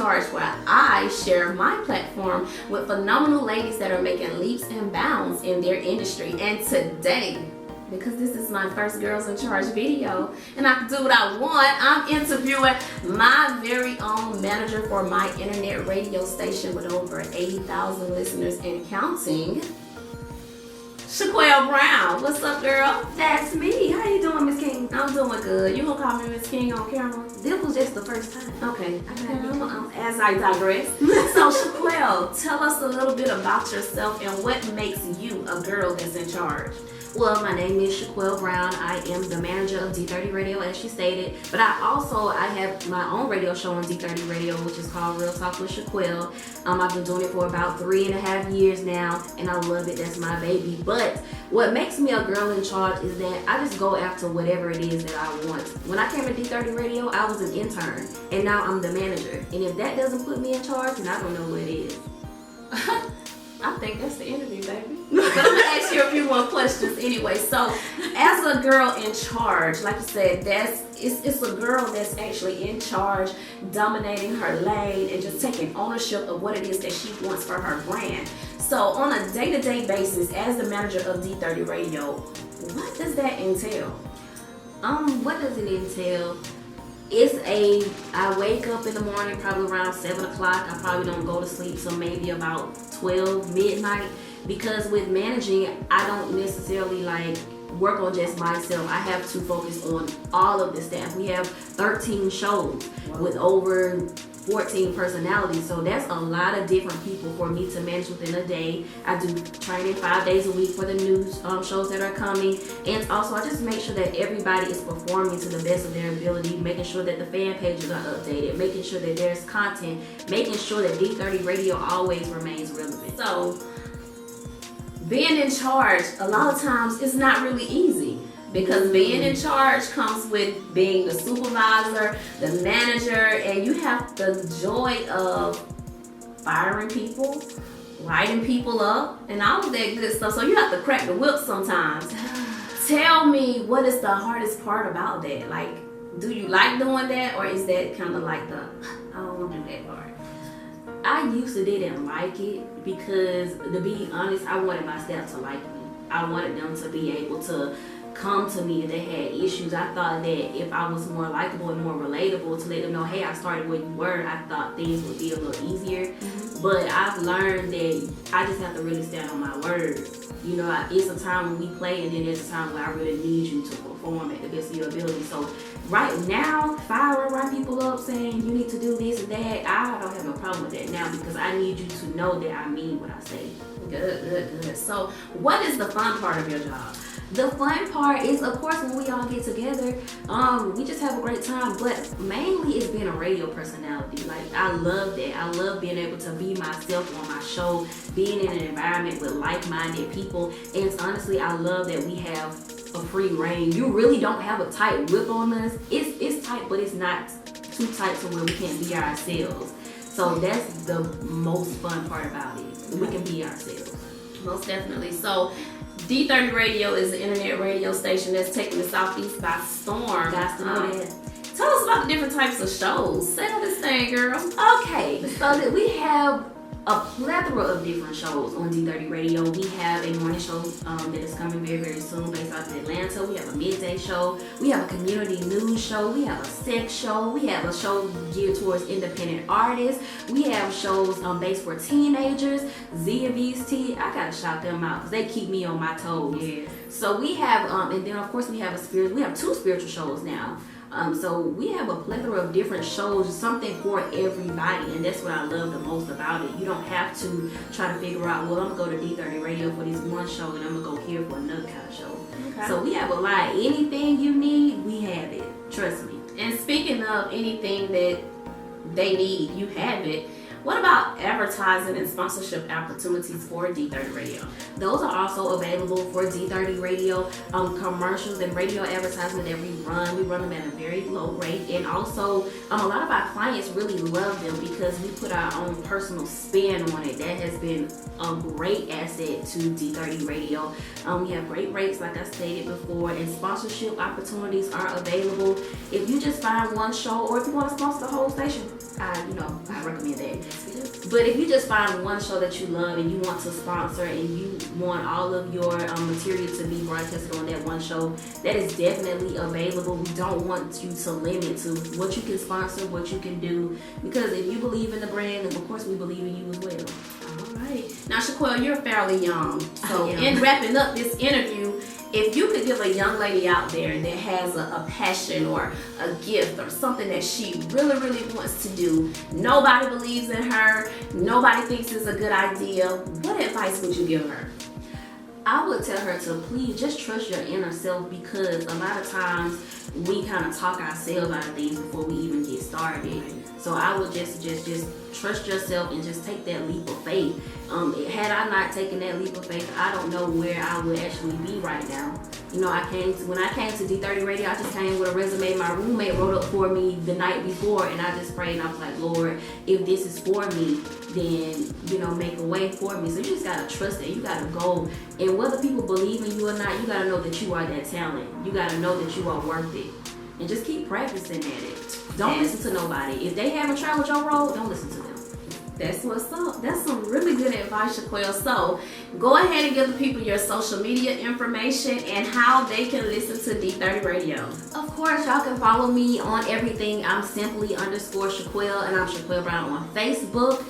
Charge, where I share my platform with phenomenal ladies that are making leaps and bounds in their industry. And today, because this is my first Girls in Charge video and I can do what I want, I'm interviewing my very own manager for my internet radio station with over 80,000 listeners and counting, Chequelle Brown. What's up, girl? That's me. How you doing, Miss King? I'm doing good. You gonna call me Miss King on camera? This was just the first time. Okay. As I digress. So, Chequelle, tell us a little bit about yourself and what makes you a girl that's in charge. Well, my name is Chequelle Brown. I am the manager of D30 Radio, as she stated. But I have my own radio show on D30 Radio, which is called Real Talk with Chequelle. I've been doing it for about 3.5 years now, and I love it. That's my baby. But what makes me a girl in charge is that I just go after whatever it is that I want. When I came to D30 Radio, I was an intern, and now I'm the manager. And if that doesn't put me in charge, then I don't know what it is. I think that's the interview, baby. But I'm gonna ask you a few more questions anyway. So, as a girl in charge, like you said, it's a girl that's actually in charge, dominating her lane and just taking ownership of what it is that she wants for her brand. So, on a day-to-day basis, as the manager of D30 Radio, what does that entail? What does it entail? I wake up in the morning probably around 7 o'clock. I probably don't go to sleep till maybe about 12 midnight, because with managing, I don't necessarily work on just myself. I have to focus on all of the staff. We have 13 shows with over 14 personalities, so that's a lot of different people for me to manage within a day. I do training 5 days a week for the new shows that are coming, and also I just make sure that everybody is performing to the best of their ability, making sure that the fan pages are updated, making sure that there's content, making sure that D30 Radio always remains relevant. So, being in charge, a lot of times it's not really easy. Because being in charge comes with being the supervisor, the manager, and you have the joy of firing people, lighting people up, and all of that good stuff. So you have to crack the whip sometimes. Tell me, what is the hardest part about that? Do you like doing that, or is that kind of I don't want to do that part? I used to didn't like it because, to be honest, I wanted my staff to like me. I wanted them to be able to come to me if they had issues. I thought that if I was more likable and more relatable to let them know, hey, I started where you were, I thought things would be a little easier. But I've learned that I just have to really stand on my word. You know, it's a time when we play, and then there's a time where I really need you to perform at the best of your ability. So right now, firing people up saying you need to do this and that, I don't have no problem with that now, because I need you to know that I mean what I say. Good. So what is the fun part of your job? The fun part is, of course, when we all get together, we just have a great time. But mainly it's being a radio personality. I love that. I love being able to be myself on my show, being in an environment with like-minded people. And honestly, I love that we have a free reign. You really don't have a tight whip on us. It's tight, but it's not too tight to where we can't be ourselves. So that's the most fun part about it. We can be ourselves. Most definitely. So D30 Radio is an internet radio station that's taking the Southeast by storm. Got to know that. Tell us about the different types of shows. Sell this thing, girl. Okay, so that we have a plethora of different shows on D30 Radio. We have a morning show that is coming very, very soon based out of Atlanta. We have a midday show. We have a community news show. We have a sex show. We have a show geared towards independent artists. We have shows based for teenagers. Zia V's Tea. I gotta shout them out because they keep me on my toes. Yeah. So we have, and then of course we have we have 2 spiritual shows now. So we have a plethora of different shows, something for everybody, and that's what I love the most about it. You don't have to try to figure out, well, I'm gonna go to D30 Radio for this one show and I'm gonna go here for another kind of show. Okay. So we have a lot. Anything you need, we have it. Trust me. And speaking of anything that they need, you have it. What about advertising and sponsorship opportunities for D30 Radio? Those are also available for D30 Radio. Commercials and radio advertisement that we run them at a very low rate. And also, a lot of our clients really love them because we put our own personal spin on it. That has been a great asset to D30 Radio. We have great rates, like I stated before, and sponsorship opportunities are available. If you just find one show, or if you want to sponsor the whole station, I recommend that. But if you just find one show that you love and you want to sponsor and you want all of your material to be broadcasted on that one show, that is definitely available. We don't want you to limit to what you can sponsor, what you can do, because if you believe in the brand, then of course we believe in you as well. All right. Now, Chequelle, you're fairly young. So in wrapping up this interview, if you could give a young lady out there that has a passion or a gift or something that she really, really wants to do, nobody believes in her, nobody thinks it's a good idea, what advice would you give her? I would tell her to please just trust your inner self, because a lot of times we kind of talk ourselves out of things before we even get started. So I would just trust yourself and just take that leap of faith. Had I not taken that leap of faith, I don't know where I would actually be right now. When I came to D30 Radio, I just came with a resume my roommate wrote up for me the night before, and I just prayed and I was like, Lord, if this is for me, then make a way for me. So you just gotta trust it. You gotta go, and whether people believe in you or not, you gotta know that you are that talent. You gotta know that you are worth it, and just keep practicing at it. Don't listen to nobody. If they haven't traveled your road, don't listen to them. That's what's up. That's some really good advice, Chequelle. So go ahead and give the people your social media information and how they can listen to D30 Radio. Of course, y'all can follow me on everything. I'm simply_Chequelle, and I'm Chequelle Brown on Facebook.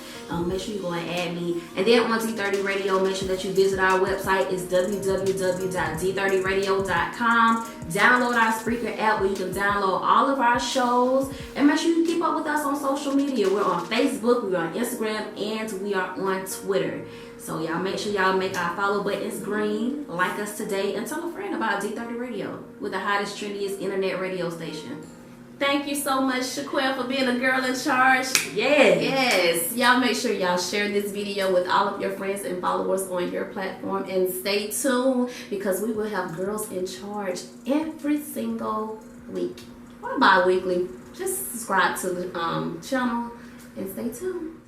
Make sure you go and add me. And then on D30 Radio, make sure that you visit our website. It's www.d30radio.com. Download our Spreaker app where you can download all of our shows. And make sure you keep up with us on social media. We're on Facebook, we're on Instagram, and we are on Twitter. So y'all make sure y'all make our follow buttons green. Like us today, and tell a friend about D30 Radio. We're the hottest, trendiest internet radio station. Thank you so much, Chequelle, for being a girl in charge. Yes. Y'all make sure y'all share this video with all of your friends and followers on your platform. And stay tuned, because we will have girls in charge every single week or bi-weekly. Just subscribe to the channel and stay tuned.